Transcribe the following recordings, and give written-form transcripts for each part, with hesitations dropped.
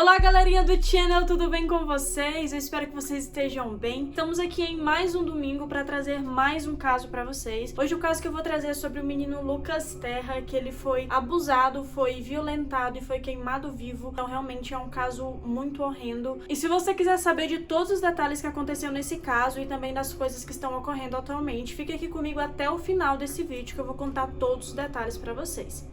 Olá, galerinha do channel, tudo bem com vocês? Eu espero que vocês estejam bem. Estamos aqui em mais um domingo para trazer mais um caso para vocês. Hoje o caso que eu vou trazer é sobre o menino Lucas Terra, que ele foi abusado, foi violentado e foi queimado vivo. Então realmente é um caso muito horrendo. E se você quiser saber de todos os detalhes que aconteceu nesse caso e também das coisas que estão ocorrendo atualmente, fique aqui comigo até o final desse vídeo que eu vou contar todos os detalhes para vocês.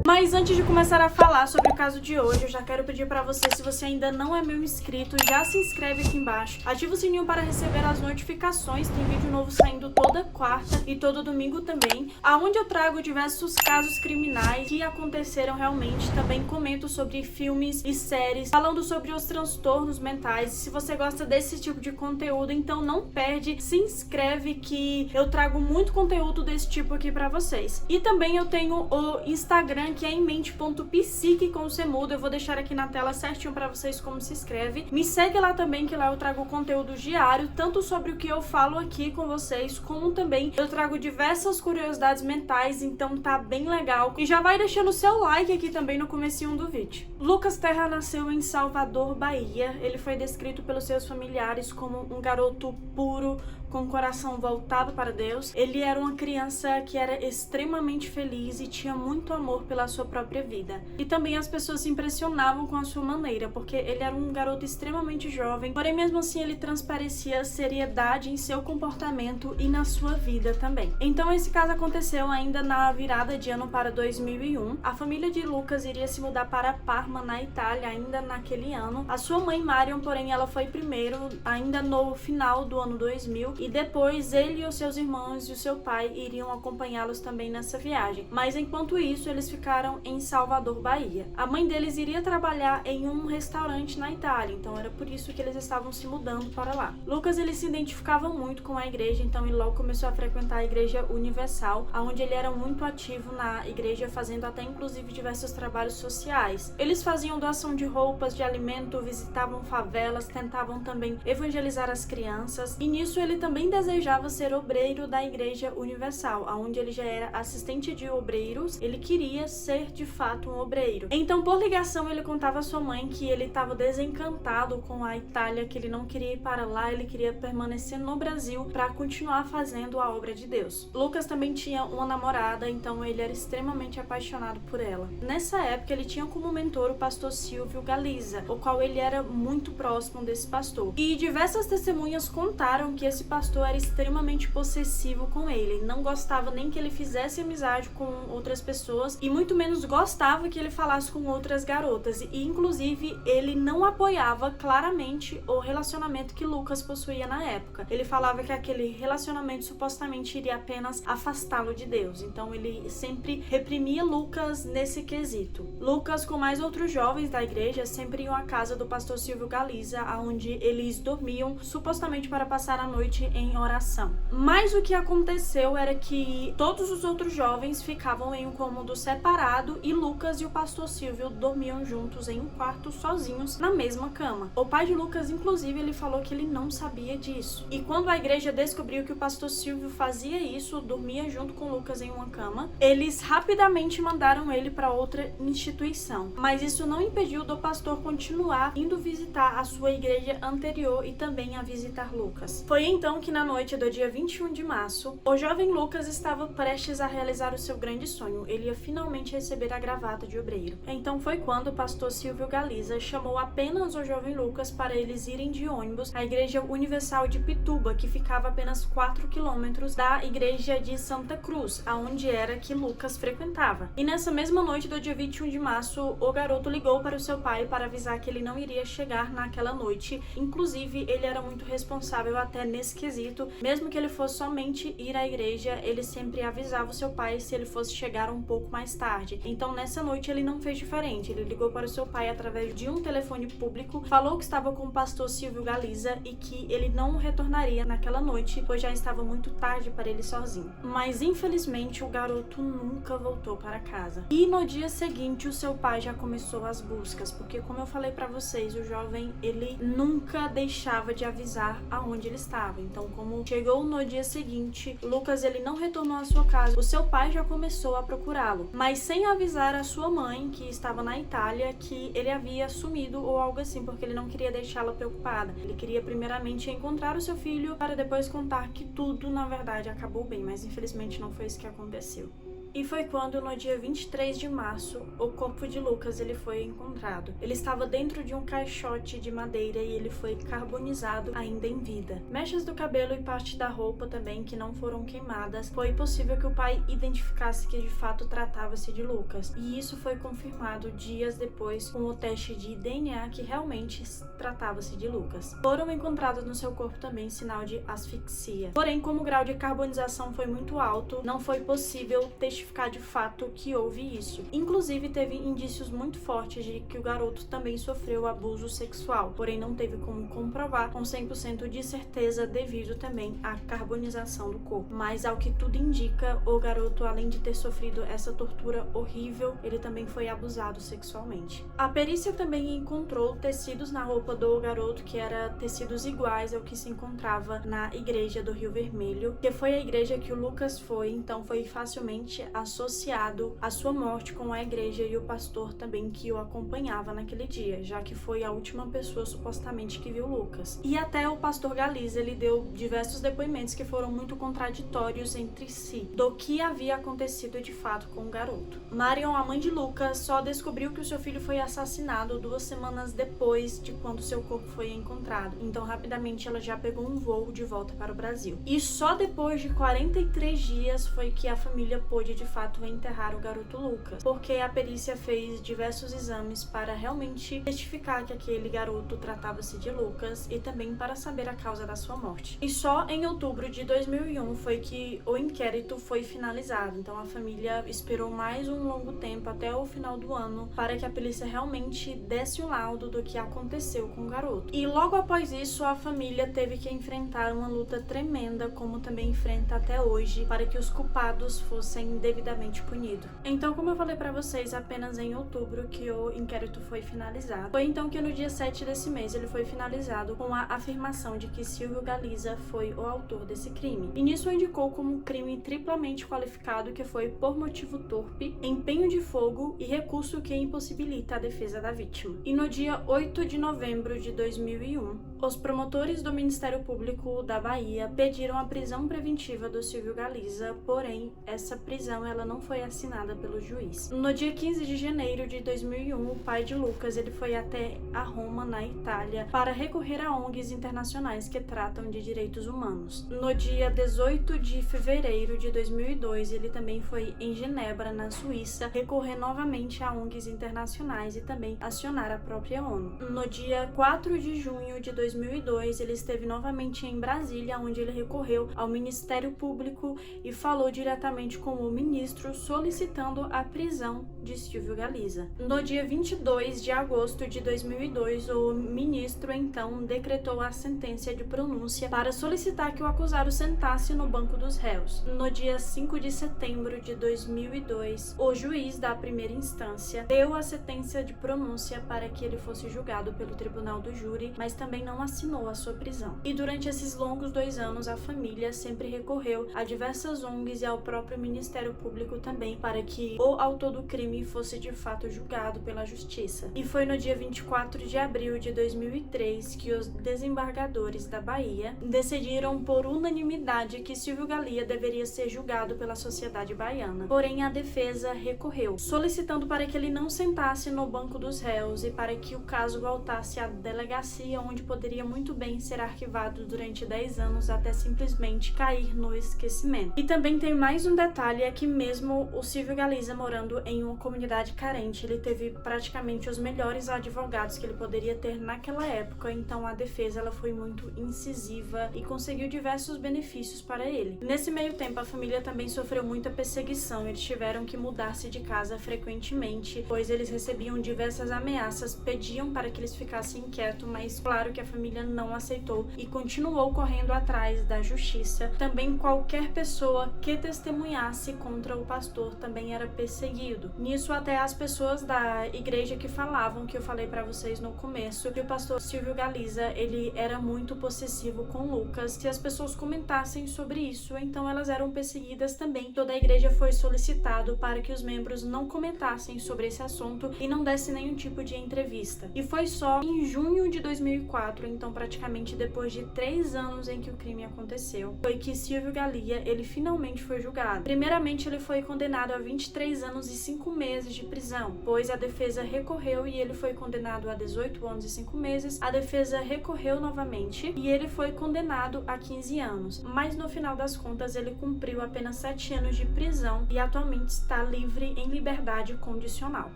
Mas antes de começar a falar sobre o caso de hoje, eu já quero pedir pra você, se você ainda não é meu inscrito, já se inscreve aqui embaixo, ativa o sininho para receber as notificações, tem vídeo novo saindo toda quarta e todo domingo também, aonde eu trago diversos casos criminais que aconteceram realmente, também comento sobre filmes e séries, falando sobre os transtornos mentais. Se você gosta desse tipo de conteúdo, então não perde, se inscreve que eu trago muito conteúdo desse tipo aqui pra vocês. E também eu tenho o Instagram, que é emmente.psique com o Semudo. Eu vou deixar aqui na tela certinho pra vocês como se escreve. Me segue lá também, que lá eu trago conteúdo diário, tanto sobre o que eu falo aqui com vocês, como também eu trago diversas curiosidades mentais, então tá bem legal. E já vai deixando o seu like aqui também no comecinho do vídeo. Lucas Terra nasceu em Salvador, Bahia. Ele foi descrito pelos seus familiares como um garoto puro, com o coração voltado para Deus. Ele era uma criança que era extremamente feliz e tinha muito amor pela sua própria vida. E também as pessoas se impressionavam com a sua maneira, porque ele era um garoto extremamente jovem, porém mesmo assim ele transparecia seriedade em seu comportamento e na sua vida também. Então esse caso aconteceu ainda na virada de ano para 2001. A família de Lucas iria se mudar para Parma, na Itália, ainda naquele ano. A sua mãe Marion, porém, ela foi primeiro, ainda no final do ano 2000, e depois ele e os seus irmãos e o seu pai iriam acompanhá-los também nessa viagem. Mas enquanto isso, eles ficaram em Salvador, Bahia. A mãe deles iria trabalhar em um restaurante na Itália, então era por isso que eles estavam se mudando para lá. Lucas, ele se identificava muito com a igreja, então ele logo começou a frequentar a Igreja Universal, onde ele era muito ativo na igreja, fazendo até inclusive diversos trabalhos sociais. Eles faziam doação de roupas, de alimento, visitavam favelas, tentavam também evangelizar as crianças, e nisso ele também desejava ser obreiro da Igreja Universal, onde ele já era assistente de obreiros. Ele queria ser de fato um obreiro. Então, por ligação, ele contava à sua mãe que ele estava desencantado com a Itália, que ele não queria ir para lá, ele queria permanecer no Brasil para continuar fazendo a obra de Deus. Lucas também tinha uma namorada, então ele era extremamente apaixonado por ela. Nessa época, ele tinha como mentor o pastor Silvio Galiza, o qual ele era muito próximo desse pastor. E diversas testemunhas contaram que esse pastor era extremamente possessivo com ele, não gostava nem que ele fizesse amizade com outras pessoas e muito menos gostava que ele falasse com outras garotas, e inclusive ele não apoiava claramente o relacionamento que Lucas possuía na época. Ele falava que aquele relacionamento supostamente iria apenas afastá-lo de Deus, então ele sempre reprimia Lucas nesse quesito. Lucas, com mais outros jovens da igreja, sempre iam à casa do pastor Silvio Galiza, onde eles dormiam supostamente para passar a noite em oração. Mas o que aconteceu era que todos os outros jovens ficavam em um cômodo separado e Lucas e o pastor Silvio dormiam juntos em um quarto sozinhos na mesma cama. O pai de Lucas, inclusive, ele falou que ele não sabia disso. E quando a igreja descobriu que o pastor Silvio fazia isso, dormia junto com Lucas em uma cama, eles rapidamente mandaram ele para outra instituição. Mas isso não impediu do pastor continuar indo visitar a sua igreja anterior e também a visitar Lucas. Foi então que na noite do dia 21 de março, o jovem Lucas estava prestes a realizar o seu grande sonho. Ele ia finalmente receber a gravata de obreiro. Então foi quando o pastor Silvio Galiza chamou apenas o jovem Lucas para eles irem de ônibus à Igreja Universal de Pituba, que ficava a apenas 4 quilômetros da igreja de Santa Cruz, aonde era que Lucas frequentava. E nessa mesma noite do dia 21 de março, o garoto ligou para o seu pai para avisar que ele não iria chegar naquela noite. Inclusive, ele era muito responsável até nesse quesito. Mesmo que ele fosse somente ir à igreja, ele sempre avisava o seu pai se ele fosse chegar um pouco mais tarde. Então nessa noite ele não fez diferente, ele ligou para o seu pai através de um telefone público, falou que estava com o pastor Silvio Galiza e que ele não retornaria naquela noite, pois já estava muito tarde para ele sozinho. Mas infelizmente o garoto nunca voltou para casa. E no dia seguinte o seu pai já começou as buscas, porque como eu falei para vocês, o jovem ele nunca deixava de avisar aonde ele estava. Então, como chegou no dia seguinte, Lucas ele não retornou à sua casa. O seu pai já começou a procurá-lo, mas sem avisar a sua mãe, que estava na Itália, que ele havia sumido ou algo assim, porque ele não queria deixá-la preocupada. Ele queria primeiramente encontrar o seu filho para depois contar que tudo, na verdade, acabou bem, mas infelizmente não foi isso que aconteceu. E foi quando, no dia 23 de março, o corpo de Lucas ele foi encontrado. Ele estava dentro de um caixote de madeira e ele foi carbonizado ainda em vida. Mechas do cabelo e parte da roupa também que não foram queimadas. Foi possível que o pai identificasse que de fato tratava-se de Lucas. E isso foi confirmado dias depois com o teste de DNA que realmente tratava-se de Lucas. Foram encontrados no seu corpo também sinal de asfixia. Porém, como o grau de carbonização foi muito alto, não foi possível testificar de fato que houve isso. Inclusive, teve indícios muito fortes de que o garoto também sofreu abuso sexual, porém não teve como comprovar com 100% de certeza devido também à carbonização do corpo. Mas, ao que tudo indica, o garoto, além de ter sofrido essa tortura horrível, ele também foi abusado sexualmente. A perícia também encontrou tecidos na roupa do garoto que eram tecidos iguais ao que se encontrava na igreja do Rio Vermelho, que foi a igreja que o Lucas foi, então foi facilmente associado a sua morte com a igreja e o pastor também que o acompanhava naquele dia, já que foi a última pessoa supostamente que viu Lucas. E até o pastor Galiza, ele deu diversos depoimentos que foram muito contraditórios entre si, do que havia acontecido de fato com o garoto. Marion, a mãe de Lucas, só descobriu que o seu filho foi assassinado 2 semanas depois de quando seu corpo foi encontrado. Então, rapidamente, ela já pegou um voo de volta para o Brasil. E só depois de 43 dias foi que a família pôde de fato enterrar o garoto Lucas, porque a perícia fez diversos exames para realmente testificar que aquele garoto tratava-se de Lucas e também para saber a causa da sua morte. E só em outubro de 2001 foi que o inquérito foi finalizado. Então a família esperou mais um longo tempo até o final do ano para que a polícia realmente desse um laudo do que aconteceu com o garoto. E logo após isso a família teve que enfrentar uma luta tremenda, como também enfrenta até hoje, para que os culpados fossem devidamente punidos. Então, como eu falei pra vocês, apenas em outubro que o inquérito foi finalizado. Foi então que no dia 7 desse mês ele foi finalizado com a afirmação de que Silvio Galiza foi o autor desse crime. E nisso indicou como um crime triplamente qualificado, que foi por motivo torpe, empenho de fogo e recurso que impossibilita a defesa da vítima. E no dia 8 de novembro de 2001, os promotores do Ministério Público da Bahia pediram a prisão preventiva do Silvio Galiza, porém essa prisão ela não foi assinada pelo juiz. No dia 15 de janeiro de 2001, o pai de Lucas ele foi até a Roma, na Itália, para recorrer a ONGs internacionais que tratam de direitos humanos. No dia 18 de fevereiro de 2002, ele também foi em Genebra, na Suíça, recorrer novamente a ONGs internacionais e também acionar a própria ONU. No dia 4 de junho de 2002, ele esteve novamente em Brasília, onde ele recorreu ao Ministério Público e falou diretamente com o ministro solicitando a prisão de Silvio Galiza. No dia 22 de agosto de 2002, o ministro então decretou a sentença de pronúncia para solicitar que o acusado sentasse no banco dos réus. No dia 5 de setembro de 2002, o juiz da primeira instância deu a sentença de pronúncia para que ele fosse julgado pelo tribunal do júri, mas também não assinou a sua prisão. E durante esses longos 2 anos, a família sempre recorreu a diversas ONGs e ao próprio Ministério Público também para que o autor do crime fosse de fato julgado pela justiça. E foi no dia 24 de abril de 2003 que os desembargadores da Bahia decidiram por unanimidade que Silvio Galiza deveria ser julgado pela sociedade baiana. Porém, a defesa recorreu, solicitando para que ele não sentasse no banco dos réus e para que o caso voltasse à delegacia, onde poderia muito bem ser arquivado durante 10 anos até simplesmente cair no esquecimento. E também tem mais um detalhe, é que mesmo o Silvio Galiza morando em uma comunidade carente, ele teve praticamente os melhores advogados que ele poderia ter naquela época, então a defesa ela foi muito incisiva e conseguiu diversos benefícios para ele. Nesse meio tempo, a família também sofreu muita perseguição, eles tiveram que mudar-se de casa frequentemente, pois eles recebiam diversas ameaças, pediam para que eles ficassem quietos, mas claro que a família família não aceitou e continuou correndo atrás da justiça. Também qualquer pessoa que testemunhasse contra o pastor também era perseguido. Nisso, até as pessoas da igreja que falavam, que eu falei pra vocês no começo, que o pastor Silvio Galiza, ele era muito possessivo com Lucas. Se as pessoas comentassem sobre isso, então elas eram perseguidas também. Toda a igreja foi solicitado para que os membros não comentassem sobre esse assunto e não dessem nenhum tipo de entrevista. E foi só em junho de 2004, então praticamente depois de 3 anos em que o crime aconteceu, foi que Silvio Galia, ele finalmente foi julgado. Primeiramente, ele foi condenado a 23 anos e 5 meses de prisão, pois a defesa recorreu e ele foi condenado a 18 anos e 5 meses. A defesa recorreu novamente e ele foi condenado a 15 anos, mas no final das contas ele cumpriu apenas 7 anos de prisão e atualmente está livre em liberdade condicional.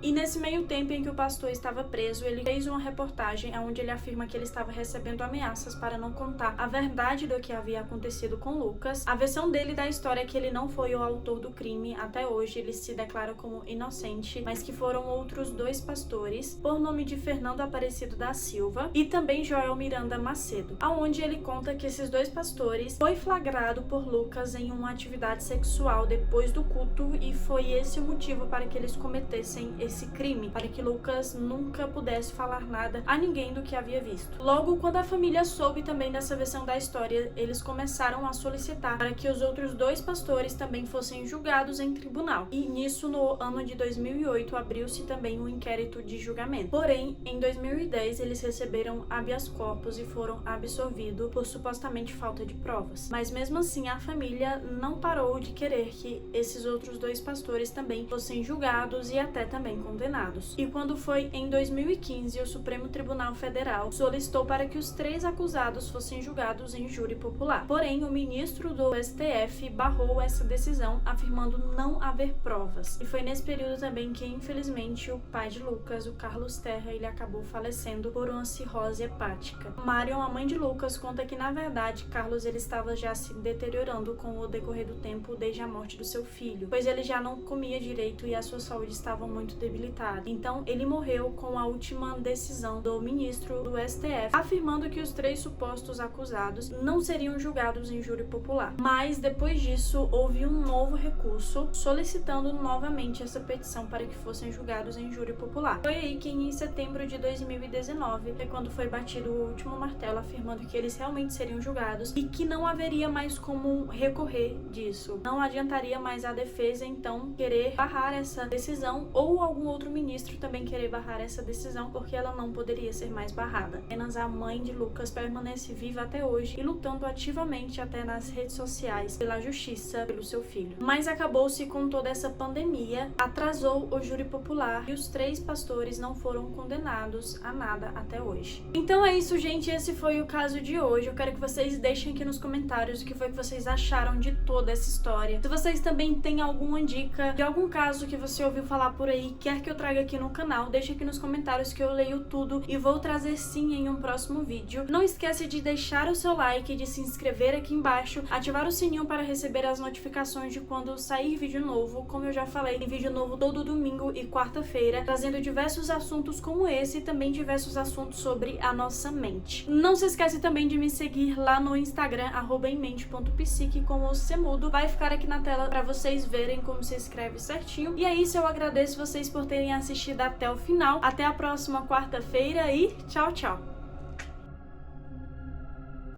E nesse meio tempo em que o pastor estava preso, ele fez uma reportagem onde ele afirma que ele estava recebendo ameaças para não contar a verdade do que havia acontecido com Lucas. A versão dele da história é que ele não foi o autor do crime. Até hoje ele se declara como inocente, mas que foram outros 2 pastores, por nome de Fernando Aparecido da Silva e também Joel Miranda Macedo, aonde ele conta que esses 2 pastores foi flagrado por Lucas em uma atividade sexual depois do culto e foi esse o motivo para que eles cometessem esse crime, para que Lucas nunca pudesse falar nada a ninguém do que havia visto. Logo, quando a família soube também dessa versão da história, eles começaram a solicitar para que os outros 2 pastores também fossem julgados em tribunal. E nisso, no ano de 2008, abriu-se também um inquérito de julgamento. Porém, em 2010, eles receberam habeas corpus e foram absolvidos por supostamente falta de provas. Mas mesmo assim, a família não parou de querer que esses outros 2 pastores também fossem julgados e até também condenados. E quando foi em 2015, o Supremo Tribunal Federal solicitou para que os 3 acusados fossem julgados em júri popular. Porém, o ministro do STF barrou essa decisão, afirmando não haver provas. E foi nesse período também que, infelizmente, o pai de Lucas, o Carlos Terra, ele acabou falecendo por uma cirrose hepática. Marion, a mãe de Lucas, conta que, na verdade, Carlos ele estava já se deteriorando com o decorrer do tempo desde a morte do seu filho, pois ele já não comia direito e a sua saúde estava muito debilitada. Então, ele morreu com a última decisão do ministro do STF, afirmando que os 3 supostos acusados não seriam julgados em júri popular. Mas, depois disso, houve um novo recurso solicitando novamente essa petição para que fossem julgados em júri popular. Foi aí que, em setembro de 2019, é quando foi batido o último martelo, afirmando que eles realmente seriam julgados e que não haveria mais como recorrer disso. Não adiantaria mais a defesa, então, querer barrar essa decisão ou algum outro ministro também querer barrar essa decisão, porque ela não poderia ser mais barrada. Apenas a mãe de Lucas permanece viva até hoje e lutando ativamente até nas redes sociais pela justiça pelo seu filho. Mas acabou-se com toda essa pandemia, atrasou o júri popular e os 3 pastores não foram condenados a nada até hoje. Então é isso, gente. Esse foi o caso de hoje. Eu quero que vocês deixem aqui nos comentários o que foi que vocês acharam de toda essa história. Se vocês também têm alguma dica de algum caso que você ouviu falar por aí, quer que eu traga aqui no canal, deixa aqui nos comentários que eu leio tudo e vou trazer sim em um próximo vídeo. Não esquece de deixar o seu like, de se inscrever aqui embaixo, ativar o sininho para receber as notificações de quando sair vídeo novo. Como eu já falei, tem vídeo novo todo domingo e quarta-feira, trazendo diversos assuntos como esse e também diversos assuntos sobre a nossa mente. Não se esquece também de me seguir lá no Instagram, @emmente.psique, com o Semudo. Vai ficar aqui na tela para vocês verem como se escreve certinho. E é isso, eu agradeço vocês por terem assistido até o final. Até a próxima quarta-feira e tchau, tchau!